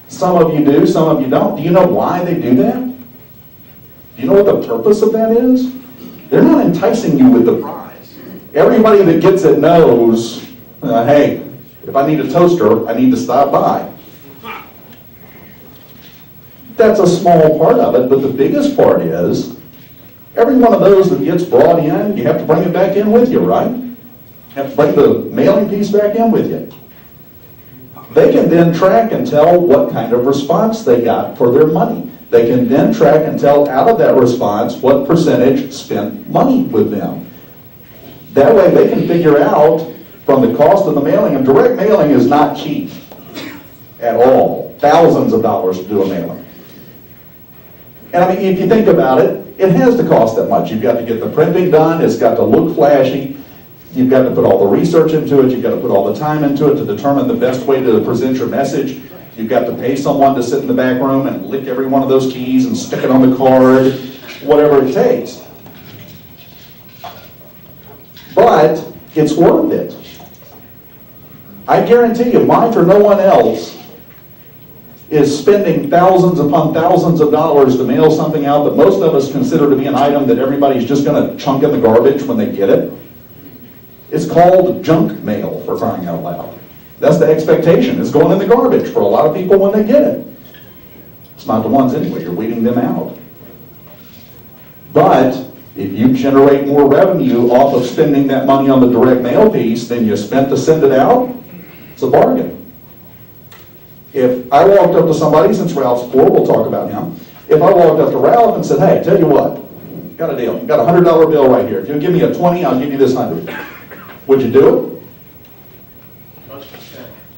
Some of you do, some of you don't. Do you know why they do that? Do you know what the purpose of that is? They're not enticing you with the prize. Everybody that gets it knows, hey, if I need a toaster, I need to stop by. That's a small part of it, but the biggest part is, every one of those that gets brought in, you have to bring it back in with you, right? You have to bring the mailing piece back in with you. They can then track and tell what kind of response they got for their money. They can then track and tell out of that response what percentage spent money with them. That way they can figure out from the cost of the mailing, and direct mailing is not cheap at all. Thousands of dollars to do a mailing. And I mean, if you think about it, it has to cost that much. You've got to get the printing done, it's got to look flashy, you've got to put all the research into it, you've got to put all the time into it to determine the best way to present your message. You've got to pay someone to sit in the back room and lick every one of those keys and stick it on the card, whatever it takes. But it's worth it. I guarantee you, Mike or no one else is spending thousands upon thousands of dollars to mail something out that most of us consider to be an item that everybody's just going to chunk in the garbage when they get it. It's called junk mail, for crying out loud. That's the expectation. It's going in the garbage for a lot of people when they get it. It's not the ones anyway. You're weeding them out. But if you generate more revenue off of spending that money on the direct mail piece than you spent to send it out, it's a bargain. If I walked up to somebody, since Ralph's poor, we'll talk about him. If I walked up to Ralph and said, hey, tell you what, got a deal. Got a $100 bill right here. If you'll give me a 20, I'll give you this 100. Would you do it?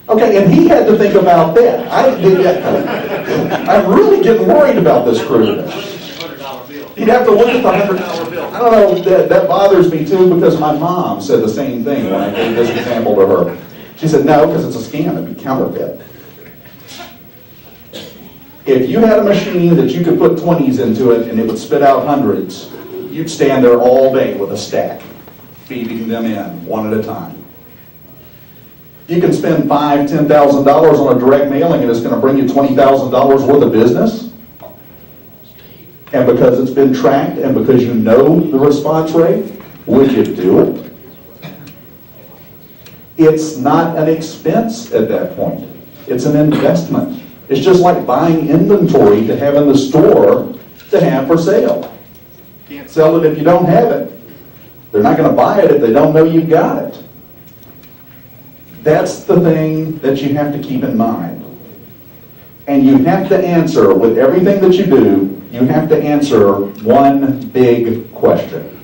Okay, and he had to think about that. I'm really getting worried about this crew. He'd have to look at the $100 bill. I don't know, that bothers me too, because my mom said the same thing when I gave this example to her. She said, no, because it's a scam, it'd be counterfeit. If you had a machine that you could put 20s into it and it would spit out hundreds, you'd stand there all day with a stack, feeding them in one at a time. You can spend $5,000, $10,000 on a direct mailing and it's going to bring you $20,000 worth of business. And because it's been tracked and because you know the response rate, would you do it? It's not an expense at that point. It's an investment. It's just like buying inventory to have in the store to have for sale. You can't sell it if you don't have it. They're not going to buy it if they don't know you've got it. That's the thing that you have to keep in mind. And you have to answer, with everything that you do, you have to answer one big question.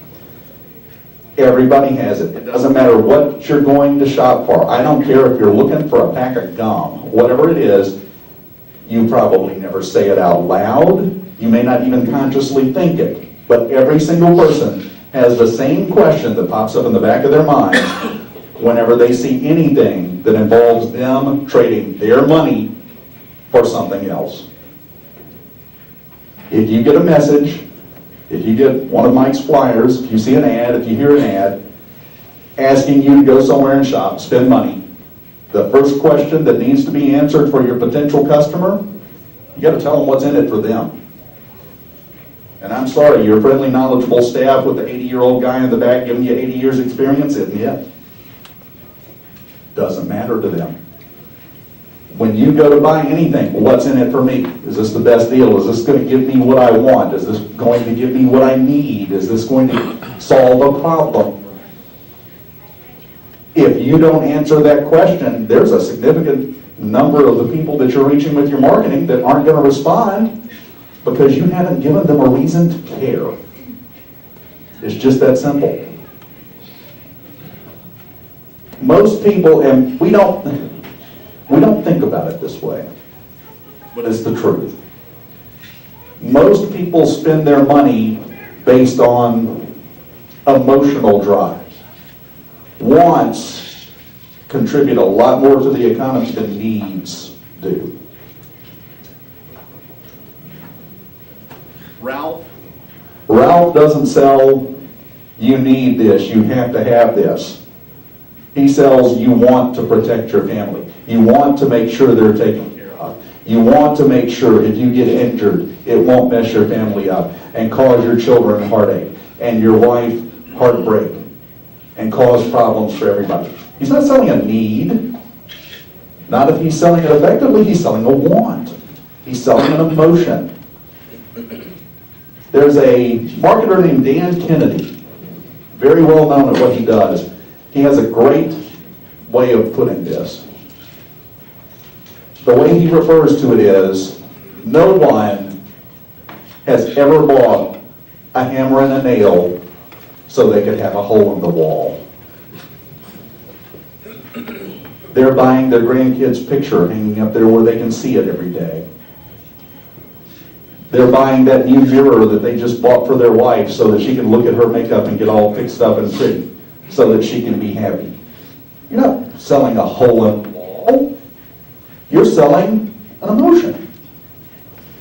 Everybody has it. It doesn't matter what you're going to shop for. I don't care if you're looking for a pack of gum. Whatever it is, you probably never say it out loud. You may not even consciously think it. But every single person has the same question that pops up in the back of their mind whenever they see anything that involves them trading their money for something else. If you get a message, if you get one of Mike's flyers, if you see an ad, if you hear an ad, asking you to go somewhere and shop, spend money, the first question that needs to be answered for your potential customer, you got to tell them what's in it for them. And I'm sorry, your friendly, knowledgeable staff with the 80-year-old guy in the back giving you 80 years experience isn't it. Doesn't matter to them. When you go to buy anything, what's in it for me? Is this the best deal? Is this going to give me what I want? Is this going to give me what I need? Is this going to solve a problem? If you don't answer that question, there's a significant number of the people that you're reaching with your marketing that aren't going to respond because you haven't given them a reason to care. It's just that simple. Most people, and we don't think about it this way, but it's the truth. Most people spend their money based on emotional drive. Wants contribute a lot more to the economy than needs do. Ralph doesn't sell, you need this, you have to have this. He sells, you want to protect your family. You want to make sure they're taken care of. You want to make sure if you get injured, it won't mess your family up and cause your children heartache and your wife heartbreak and cause problems for everybody. He's not selling a need. Not if he's selling it effectively, he's selling a want. He's selling an emotion. There's a marketer named Dan Kennedy, very well known at what he does. He has a great way of putting this. The way he refers to it is, no one has ever bought a hammer and a nail so they could have a hole in the wall. They're buying their grandkids' picture hanging up there where they can see it every day. They're buying that new mirror that they just bought for their wife so that she can look at her makeup and get all fixed up and pretty so that she can be happy. You're not selling a hole in the wall. You're selling an emotion.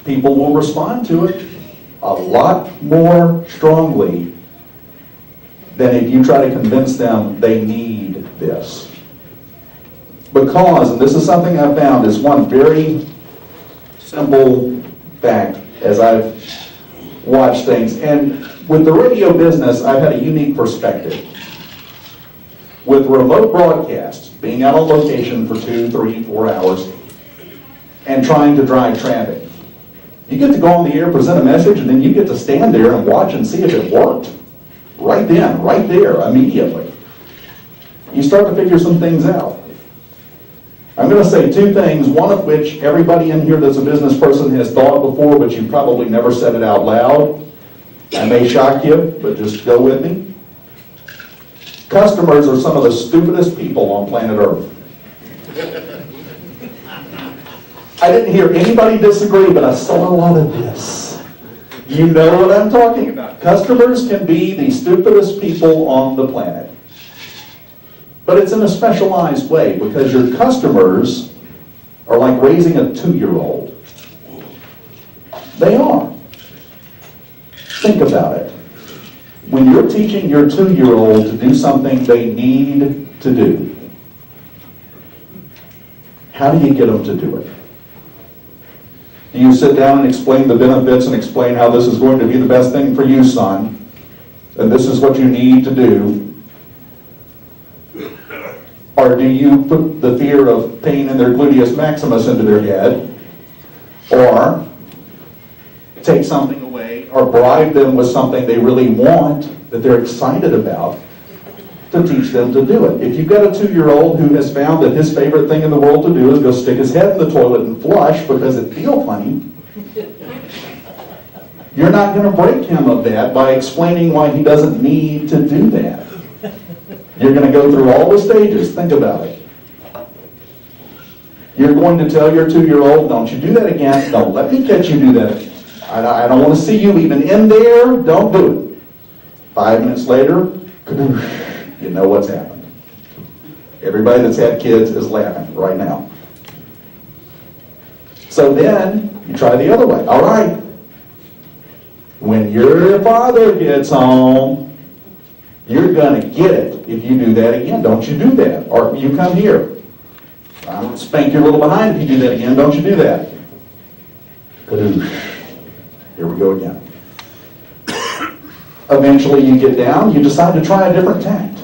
People will respond to it a lot more strongly than if you try to convince them they need this. Because, and this is something I've found, is one very simple fact as I've watched things. And with the radio business, I've had a unique perspective. With remote broadcasts, being out on location for 2, 3, 4 hours, and trying to drive traffic, you get to go on the air, present a message, and then you get to stand there and watch and see if it worked. Right then, right there, immediately. You start to figure some things out. I'm going to say 2 things, one of which everybody in here that's a business person has thought before, but you probably never said it out loud. I may shock you, but just go with me. Customers are some of the stupidest people on planet Earth. I didn't hear anybody disagree, but I saw a lot of this. You know what I'm talking about. Customers can be the stupidest people on the planet. But it's in a specialized way because your customers are like raising a 2-year-old. They are. Think about it. When you're teaching your 2-year-old to do something they need to do, how do you get them to do it? Do you sit down and explain the benefits and explain how this is going to be the best thing for you, son, and this is what you need to do? Or do you put the fear of pain in their gluteus maximus into their head? Or take something away or bribe them with something they really want that they're excited about to teach them to do it? If you've got a 2-year-old who has found that his favorite thing in the world to do is go stick his head in the toilet and flush because it feels funny, you're not going to break him of that by explaining why he doesn't need to do that. You're going to go through all the stages. Think about it. You're going to tell your 2-year-old, don't you do that again. Don't let me catch you do that again. I don't want to see you even in there. Don't do it. 5 minutes later, you know what's happened. Everybody that's had kids is laughing right now. So then, you try the other way. All right. When your father gets home, you're going to get it if you do that again. Don't you do that. Or you come here. I'm going to spank your little behind if you do that again. Don't you do that. Here we go again. Eventually you get down, you decide to try a different tact.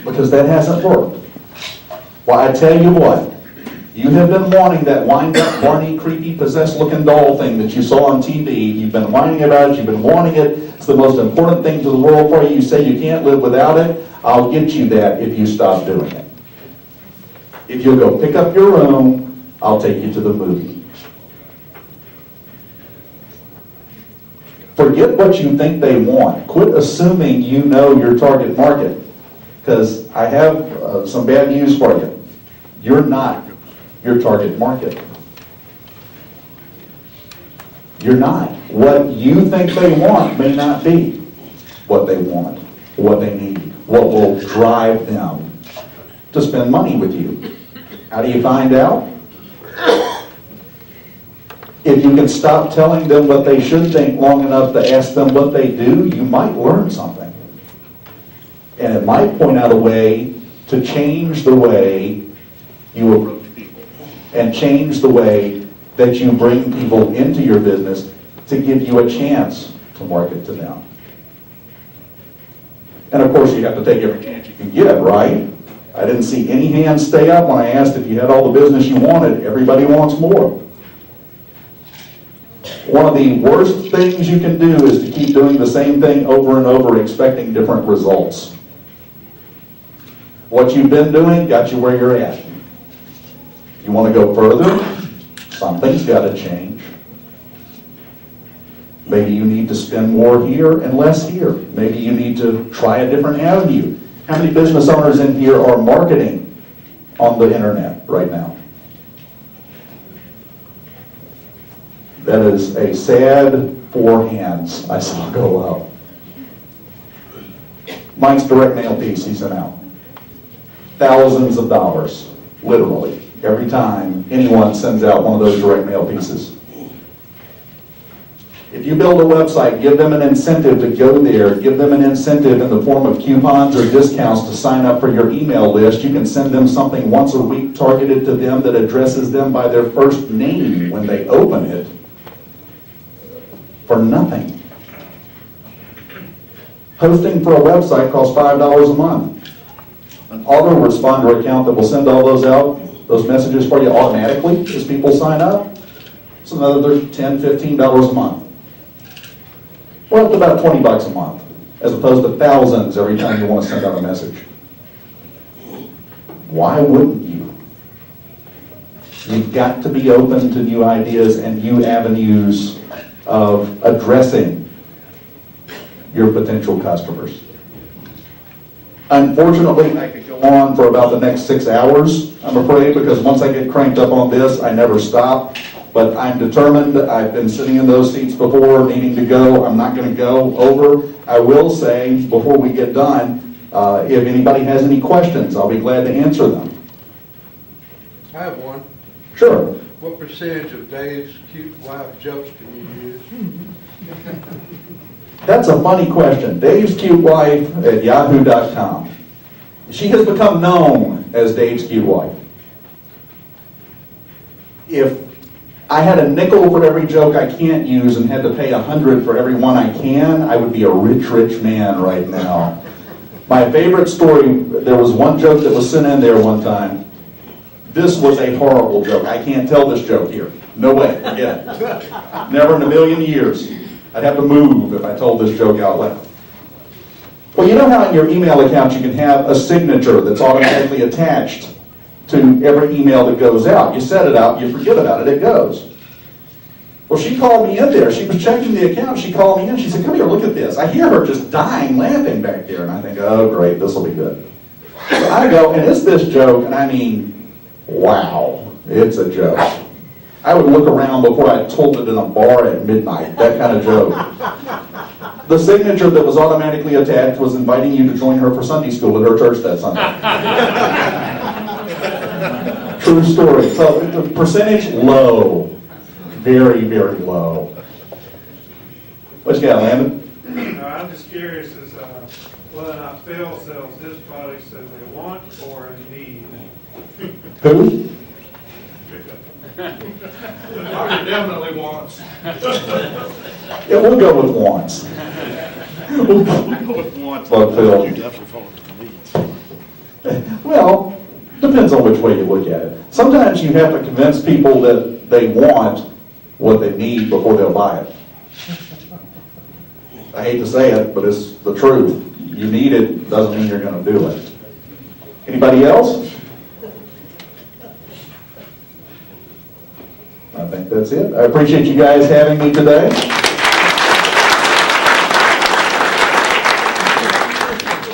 Because that hasn't worked. Well, I tell you what. You have been wanting that wind-up, Barney, creepy, possessed-looking doll thing that you saw on TV. You've been whining about it. You've been wanting it. It's the most important thing to the world for you. You say you can't live without it. I'll get you that if you stop doing it. If you'll go pick up your room, I'll take you to the movie. Forget what you think they want. Quit assuming you know your target market. Because I have some bad news for you. You're not your target market. You're not. What you think they want may not be what they want, what they need, what will drive them to spend money with you. How do you find out? If you can stop telling them what they should think long enough to ask them what they do, you might learn something. And it might point out a way to change the way you approach people. and change the way that you bring people into your business to give you a chance to market to them. And of course, you have to take every chance you can get, right? I didn't see any hands stay up when I asked if you had all the business you wanted. Everybody wants more. One of the worst things you can do is to keep doing the same thing over and over, expecting different results. What you've been doing got you where you're at. You want to go further? Something's got to change. Maybe you need to spend more here and less here. Maybe you need to try a different avenue. How many business owners in here are marketing on the internet right now? That is a sad 4 hands I saw go up. Mine's direct mail piece he sent out. Thousands of dollars, literally, every time anyone sends out one of those direct mail pieces. If you build a website, give them an incentive to go there, give them an incentive in the form of coupons or discounts to sign up for your email list. You can send them something once a week targeted to them that addresses them by their first name when they open it for nothing. Hosting for a website costs $5 a month. An autoresponder account that will send all those out, those messages for you automatically as people sign up, it's another $10, $15 a month. We're up to about $20 a month, as opposed to thousands every time you want to send out a message. Why wouldn't you? You've got to be open to new ideas and new avenues of addressing your potential customers. Unfortunately, I could go on for about the next 6 hours, I'm afraid, because once I get cranked up on this, I never stop. But I'm determined. I've been sitting in those seats before, needing to go. I'm not going to go over. I will say, before we get done, if anybody has any questions, I'll be glad to answer them. I have one. Sure. What percentage of Dave's cute wife jokes do you use? That's a funny question. Dave's Cute Wife at yahoo.com. She has become known as Dave's Cute Wife. If I had a nickel for every joke I can't use and had to pay 100 for every one I can, I would be a rich, rich man right now. My favorite story, there was one joke that was sent in there one time. This was a horrible joke. I can't tell this joke here. No way, forget it. Never in a million years. I'd have to move if I told this joke out loud. Well, you know how in your email account you can have a signature that's automatically attached to every email that goes out. You set it out, you forget about it, it goes. Well, she called me in there. She was checking the account. She called me in. She said, come here, look at this. I hear her just dying laughing back there. And I think, oh, great, this will be good. So I go, and it's this joke, and I mean, wow, it's a joke. I would look around before I told it in a bar at midnight, that kind of joke. The signature that was automatically attached was inviting you to join her for Sunday school at her church that Sunday. True story. So the percentage, low. Very, very low. What you got, Landon? I'm just curious as whether or not Phil sells his products that they want or in need. Who? Market definitely wants. Yeah, we'll go with wants. We'll go with wants. But Phil. You definitely fall into the needs. Well, depends on which way you look at it. Sometimes you have to convince people that they want what they need before they'll buy it. I hate to say it, but it's the truth. You need it, doesn't mean you're going to do it. Anybody else? I think that's it. I appreciate you guys having me today.